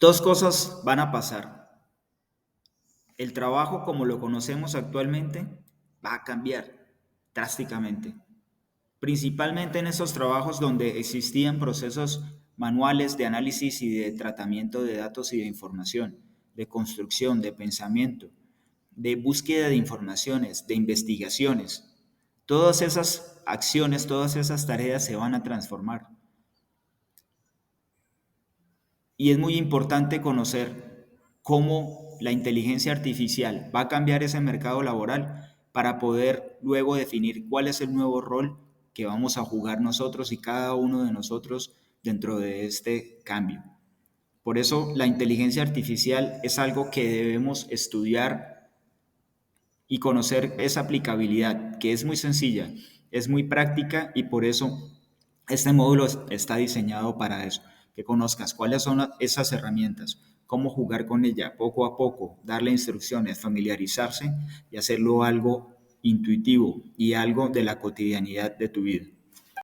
Dos cosas van a pasar. El trabajo como lo conocemos actualmente va a cambiar drásticamente, principalmente en esos trabajos donde existían procesos manuales de análisis y de tratamiento de datos y de información, de construcción, de pensamiento, de búsqueda de informaciones, de investigaciones. Todas esas acciones, todas esas tareas se van a transformar. Y es muy importante conocer cómo la inteligencia artificial va a cambiar ese mercado laboral para poder luego definir cuál es el nuevo rol que vamos a jugar nosotros y cada uno de nosotros dentro de este cambio. Por eso la inteligencia artificial es algo que debemos estudiar y conocer esa aplicabilidad, que es muy sencilla, es muy práctica y por eso este módulo está diseñado para eso, que conozcas cuáles son esas herramientas, cómo jugar con ella poco a poco, darle instrucciones, familiarizarse y hacerlo algo intuitivo y algo de la cotidianidad de tu vida.